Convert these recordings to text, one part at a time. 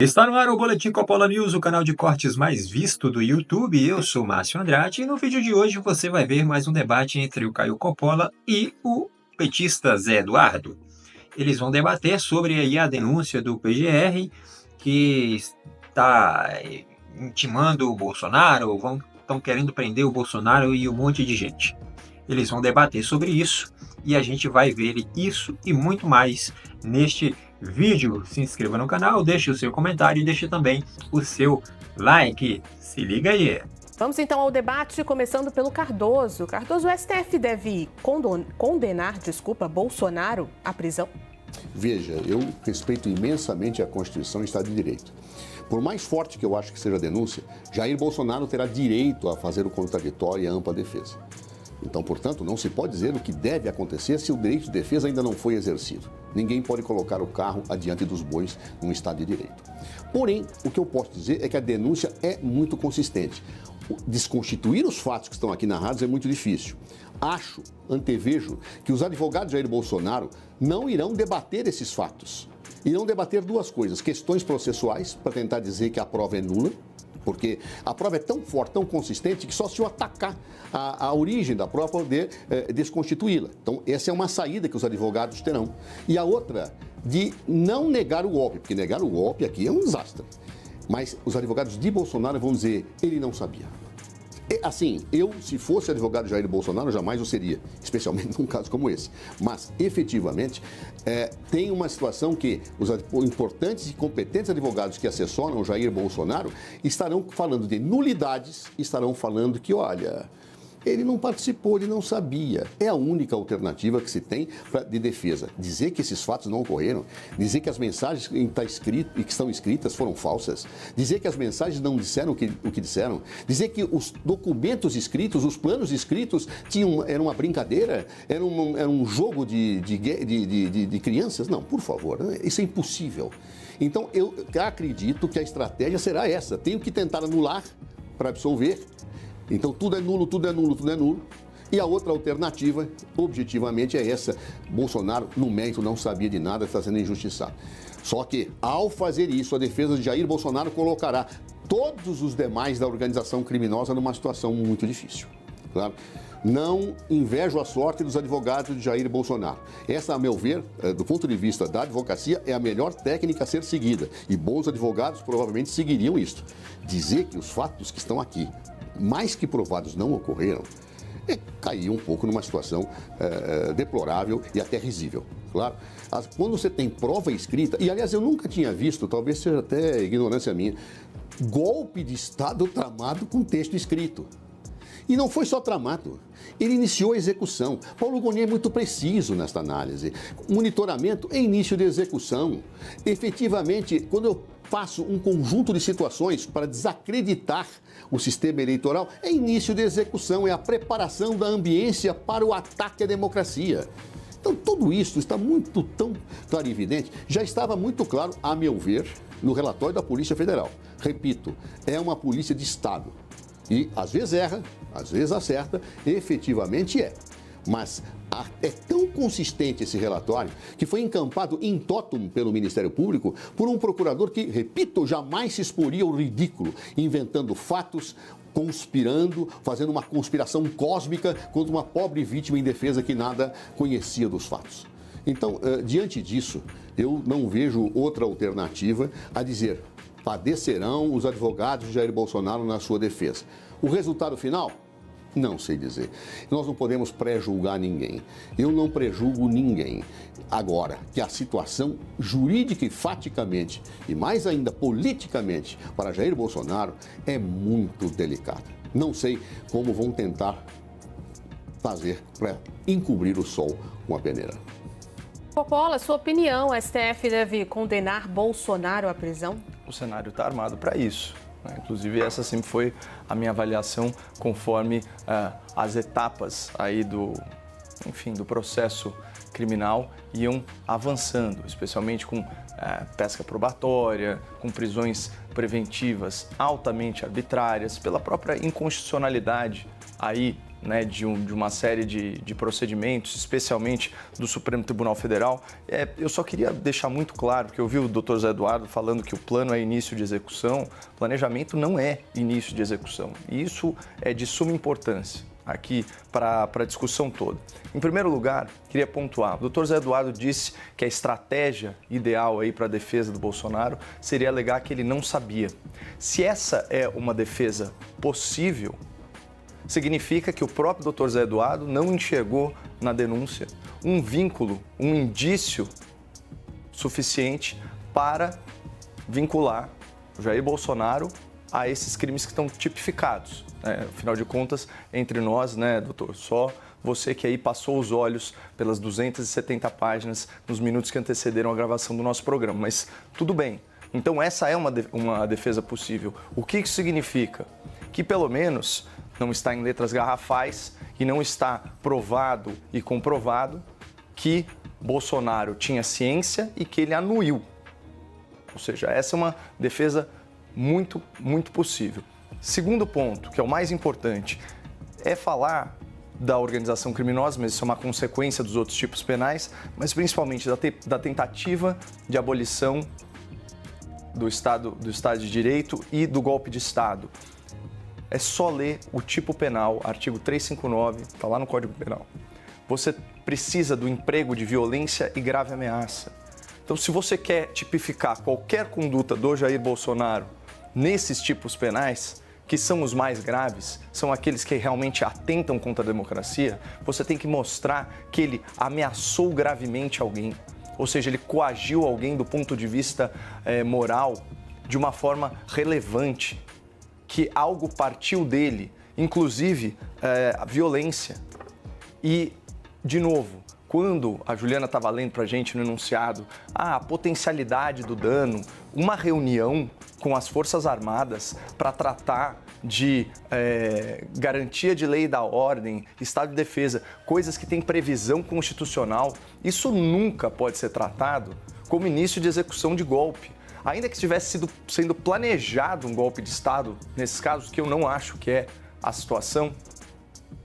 Está no ar o Boletim Coppola News, o canal de cortes mais visto do YouTube. Eu sou Márcio Andrade e no vídeo de hoje você vai ver mais um debate entre o Caio Coppola e o petista Zé Eduardo. Eles vão debater sobre aí a denúncia do PGR que está intimando o Bolsonaro, estão querendo prender o Bolsonaro e um monte de gente. Eles vão debater sobre isso e a gente vai ver isso e muito mais neste vídeo. Se inscreva no canal, deixe o seu comentário e deixe também o seu like. Se liga aí! Vamos então ao debate, começando pelo Cardoso. Cardoso, o STF deve condenar Bolsonaro à prisão? Veja, eu respeito imensamente a Constituição e o Estado de Direito. Por mais forte que eu acho que seja a denúncia, Jair Bolsonaro terá direito a fazer o contraditório e a ampla defesa. Então, portanto, não se pode dizer o que deve acontecer se o direito de defesa ainda não foi exercido. Ninguém pode colocar o carro adiante dos bois num Estado de Direito. Porém, o que eu posso dizer é que a denúncia é muito consistente. Desconstituir os fatos que estão aqui narrados é muito difícil. Antevejo, que os advogados de Jair Bolsonaro não irão debater esses fatos. Irão debater duas coisas: questões processuais, para tentar dizer que a prova é nula, porque a prova é tão forte, tão consistente, que só se eu atacar a origem da prova poder desconstituí-la. Então, essa é uma saída que os advogados terão. E a outra, de não negar o golpe, porque negar o golpe aqui é um desastre. Mas os advogados de Bolsonaro vão dizer: ele não sabia. Assim, se fosse advogado de Jair Bolsonaro, jamais o seria, especialmente num caso como esse. Mas, efetivamente, tem uma situação que os importantes e competentes advogados que assessoram Jair Bolsonaro estarão falando de nulidades, estarão falando que, olha, ele não participou, ele não sabia. É a única alternativa que se tem de defesa. Dizer que esses fatos não ocorreram, dizer que as mensagens que estão escritas foram falsas, dizer que as mensagens não disseram o que disseram, dizer que os documentos escritos, os planos escritos eram uma brincadeira, era um jogo de crianças. Não, por favor, isso é impossível. Então, eu acredito que a estratégia será essa. Tenho que tentar anular para absolver. Então, tudo é nulo, tudo é nulo, tudo é nulo. E a outra alternativa, objetivamente, é essa. Bolsonaro, no mérito, não sabia de nada, está sendo injustiçado. Só que, ao fazer isso, a defesa de Jair Bolsonaro colocará todos os demais da organização criminosa numa situação muito difícil. Claro? Não invejo a sorte dos advogados de Jair Bolsonaro. Essa, a meu ver, do ponto de vista da advocacia, é a melhor técnica a ser seguida. E bons advogados provavelmente seguiriam isso. Dizer que os fatos que estão aqui, mais que provados, não ocorreram, cair um pouco numa situação deplorável e até risível. Claro, quando você tem prova escrita, e aliás eu nunca tinha visto, talvez seja até ignorância minha, golpe de Estado tramado com texto escrito. E não foi só tramado, ele iniciou a execução. Paulo Gonet é muito preciso nesta análise. Monitoramento é início de execução. Efetivamente, quando eu faço um conjunto de situações para desacreditar o sistema eleitoral, é início de execução, é a preparação da ambiência para o ataque à democracia. Então, tudo isso está tão claro e evidente, já estava muito claro, a meu ver, no relatório da Polícia Federal. Repito, é uma polícia de Estado. E às vezes erra, às vezes acerta, efetivamente é. Mas é tão consistente esse relatório que foi encampado in totum pelo Ministério Público por um procurador que, repito, jamais se exporia ao ridículo, inventando fatos, conspirando, fazendo uma conspiração cósmica contra uma pobre vítima indefesa que nada conhecia dos fatos. Então, diante disso, eu não vejo outra alternativa a dizer: padecerão os advogados de Jair Bolsonaro na sua defesa. O resultado final? Não sei dizer. Nós não podemos pré-julgar ninguém. Eu não prejulgo ninguém. Agora, que a situação jurídica e faticamente, e mais ainda politicamente, para Jair Bolsonaro é muito delicada. Não sei como vão tentar fazer para encobrir o sol com a peneira. Coppola, sua opinião, o STF deve condenar Bolsonaro à prisão? O cenário está armado para isso. Inclusive, essa sempre foi a minha avaliação conforme as etapas aí do processo criminal iam avançando, especialmente com pesca probatória, com prisões preventivas altamente arbitrárias, pela própria inconstitucionalidade aí né, de uma série de procedimentos, especialmente do Supremo Tribunal Federal. Eu só queria deixar muito claro que eu vi o Dr. Zé Eduardo falando que o plano é início de execução. Planejamento não é início de execução. E isso é de suma importância aqui para a discussão toda. Em primeiro lugar, queria pontuar, o Dr. Zé Eduardo disse que a estratégia ideal aí para a defesa do Bolsonaro seria alegar que ele não sabia. Se essa é uma defesa possível, significa que o próprio Dr. Zé Eduardo não enxergou na denúncia um vínculo, um indício suficiente para vincular o Jair Bolsonaro a esses crimes que estão tipificados. Afinal de contas, entre nós, né, doutor, só você que aí passou os olhos pelas 270 páginas nos minutos que antecederam a gravação do nosso programa, mas tudo bem. Então essa é uma defesa possível. O que isso significa? Que pelo menos não está em letras garrafais e não está provado e comprovado que Bolsonaro tinha ciência e que ele anuiu. Ou seja, essa é uma defesa muito, muito possível. Segundo ponto, que é o mais importante, é falar da organização criminosa, mas isso é uma consequência dos outros tipos penais, mas principalmente da tentativa de abolição do Estado de Direito e do golpe de Estado. É só ler o tipo penal, artigo 359, está lá no Código Penal. Você precisa do emprego de violência e grave ameaça. Então, se você quer tipificar qualquer conduta do Jair Bolsonaro nesses tipos penais, que são os mais graves, são aqueles que realmente atentam contra a democracia, você tem que mostrar que ele ameaçou gravemente alguém, ou seja, ele coagiu alguém do ponto de vista moral de uma forma relevante, que algo partiu dele, inclusive a violência. E, de novo, quando a Juliana estava lendo para a gente no enunciado a potencialidade do dano, uma reunião com as Forças Armadas para tratar de garantia de lei e da ordem, estado de defesa, coisas que têm previsão constitucional, isso nunca pode ser tratado como início de execução de golpe. Ainda que estivesse sendo planejado um golpe de Estado, nesses casos que eu não acho que é a situação,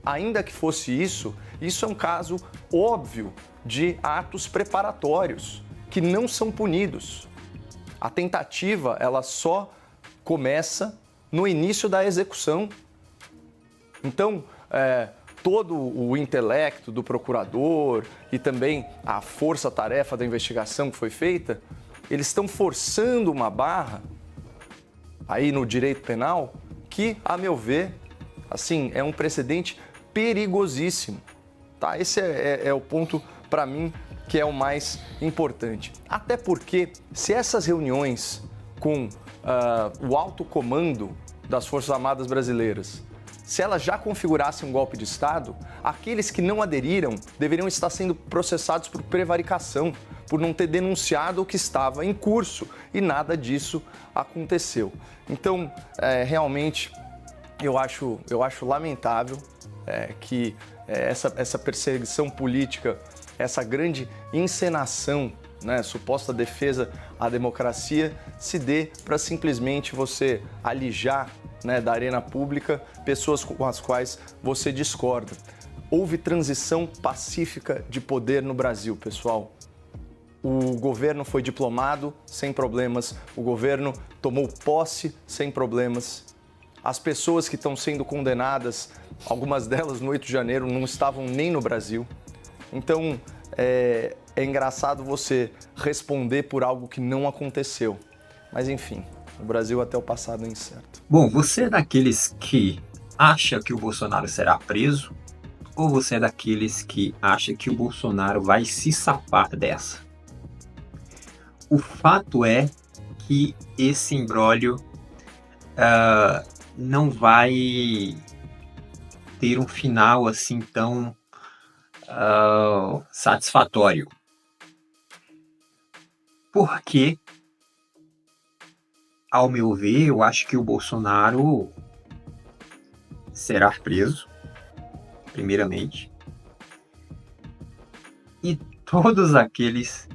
ainda que fosse isso é um caso óbvio de atos preparatórios que não são punidos. A tentativa, ela só começa no início da execução. Então, todo o intelecto do procurador e também a força-tarefa da investigação que foi feita, eles estão forçando uma barra aí no direito penal que, a meu ver, assim, é um precedente perigosíssimo. Tá? Esse é o ponto, para mim, que é o mais importante. Até porque, se essas reuniões com o alto comando das Forças Armadas brasileiras, se elas já configurassem um golpe de Estado, aqueles que não aderiram deveriam estar sendo processados por prevaricação, por não ter denunciado o que estava em curso, e nada disso aconteceu. Então, realmente, eu acho lamentável que essa perseguição política, essa grande encenação, né, suposta defesa à democracia, se dê para simplesmente você alijar, né, da arena pública pessoas com as quais você discorda. Houve transição pacífica de poder no Brasil, pessoal. O governo foi diplomado sem problemas, o governo tomou posse sem problemas. As pessoas que estão sendo condenadas, algumas delas no 8 de janeiro, não estavam nem no Brasil. Então, é engraçado você responder por algo que não aconteceu. Mas, enfim, o Brasil até o passado é incerto. Bom, você é daqueles que acha que o Bolsonaro será preso ou você é daqueles que acha que o Bolsonaro vai se safar dessa? O fato é que esse imbróglio não vai ter um final assim tão satisfatório. Porque, ao meu ver, eu acho que o Bolsonaro será preso, primeiramente, e todos aqueles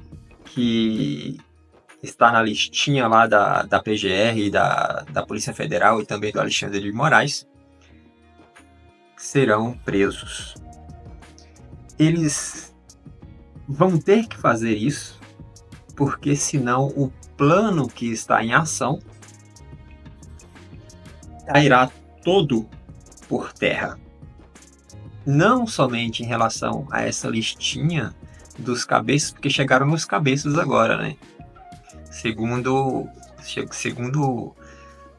que está na listinha lá da PGR, da Polícia Federal e também do Alexandre de Moraes, serão presos. Eles vão ter que fazer isso, porque senão o plano que está em ação cairá todo por terra. Não somente em relação a essa listinha dos cabeças, porque chegaram nos cabeças agora, né? Segundo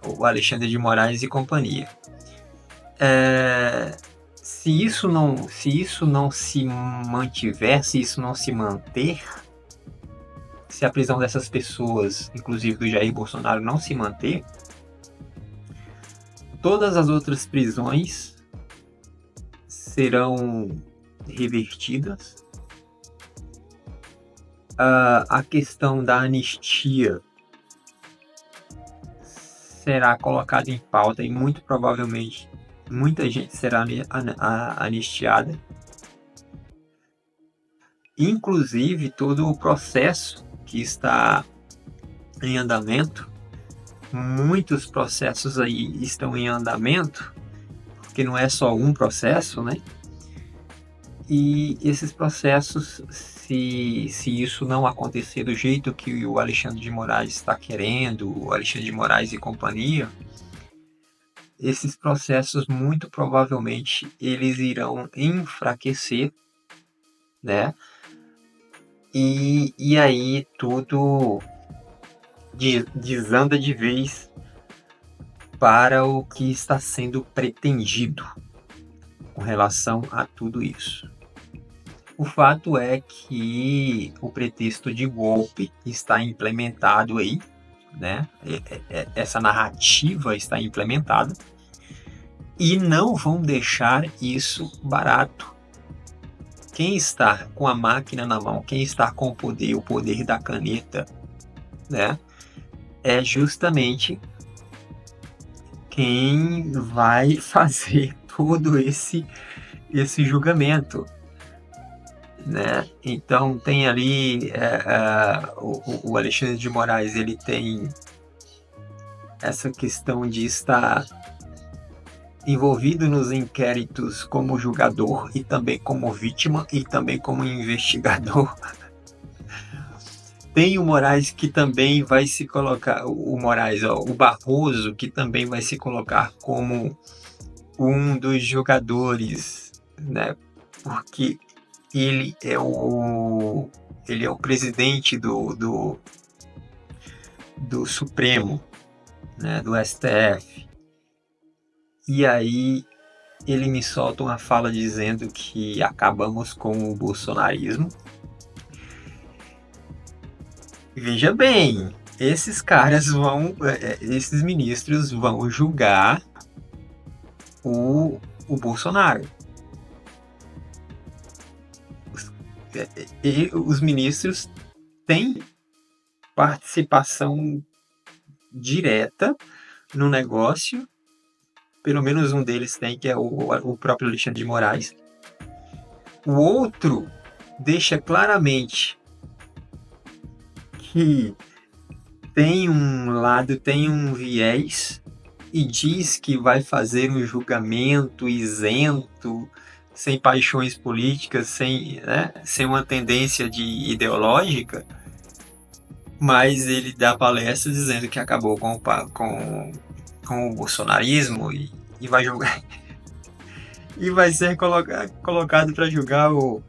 o Alexandre de Moraes e companhia. Se isso não se mantiver, se isso não se manter, se a prisão dessas pessoas, inclusive do Jair Bolsonaro, não se manter, todas as outras prisões serão revertidas. A questão da anistia será colocada em pauta e muito provavelmente muita gente será anistiada. Inclusive todo o processo que está em andamento, muitos processos aí estão em andamento, porque não é só um processo, né? E esses processos, se isso não acontecer do jeito que o Alexandre de Moraes está querendo, o Alexandre de Moraes e companhia, esses processos muito provavelmente eles irão enfraquecer, né? E aí tudo desanda de vez para o que está sendo pretendido com relação a tudo isso. O fato é que o pretexto de golpe está implementado aí, né? Essa narrativa está implementada e não vão deixar isso barato. Quem está com a máquina na mão, quem está com o poder da caneta, né? É justamente quem vai fazer todo esse julgamento, né? Então tem ali o Alexandre de Moraes, ele tem essa questão de estar envolvido nos inquéritos como julgador e também como vítima e também como investigador. Tem o Moraes que também vai se colocar, o Barroso, que também vai se colocar como um dos jogadores, né? Porque ele é o presidente do Supremo, né? Do STF. E aí ele me solta uma fala dizendo que acabamos com o bolsonarismo. Veja bem, esses ministros vão julgar o Bolsonaro. Os ministros têm participação direta no negócio, pelo menos um deles tem, que é o próprio Alexandre de Moraes. O outro deixa claramente que tem um lado, tem um viés e diz que vai fazer um julgamento isento, sem paixões políticas, sem uma tendência ideológica, mas ele dá palestra dizendo que acabou com o bolsonarismo e vai julgar e vai ser colocado para julgar o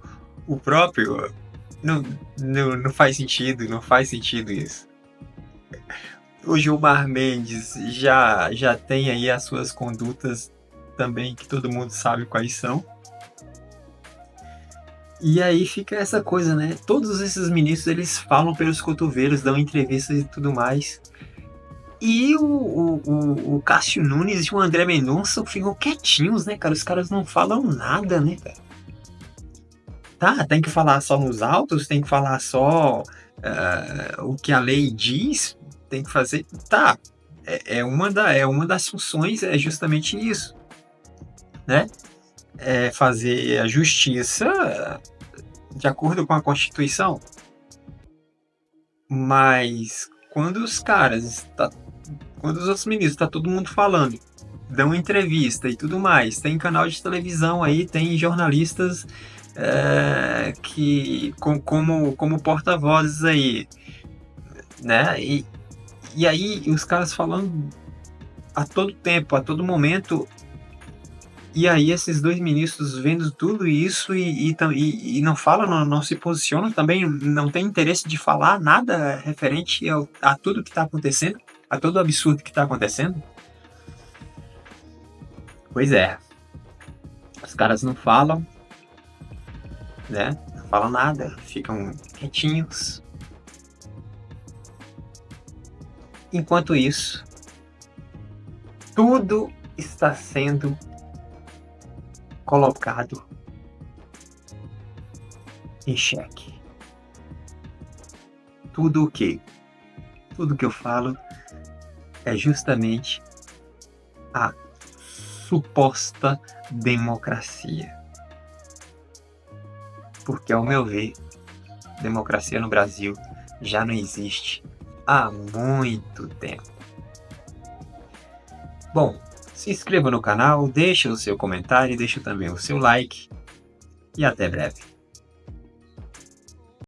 próprio. Não faz sentido isso. O Gilmar Mendes já tem aí as suas condutas também, que todo mundo sabe quais são. E aí fica essa coisa, né? Todos esses ministros, eles falam pelos cotovelos, dão entrevistas e tudo mais. E o Cássio Nunes e o André Mendonça ficam quietinhos, né, cara? Os caras não falam nada, né, cara? Tá, tem que falar só nos autos, tem que falar só o que a lei diz, tem que fazer. Tá, uma das funções é justamente isso, né? É fazer a justiça de acordo com a Constituição. Mas quando os outros ministros, tá todo mundo falando dão entrevista e tudo mais. Tem canal de televisão aí, tem jornalistas como porta-vozes aí, né? E aí os caras falando a todo tempo, a todo momento. E aí esses dois ministros vendo tudo isso e não falam, não se posicionam, também não tem interesse de falar nada referente a tudo que está acontecendo, a todo o absurdo que está acontecendo. Pois é, os caras não falam, né? Não falam nada, ficam quietinhos. Enquanto isso, tudo está sendo colocado em xeque. Tudo o que eu falo é justamente a suposta democracia. Porque, ao meu ver, democracia no Brasil já não existe há muito tempo. Bom, se inscreva no canal, deixe o seu comentário, deixe também o seu like e até breve.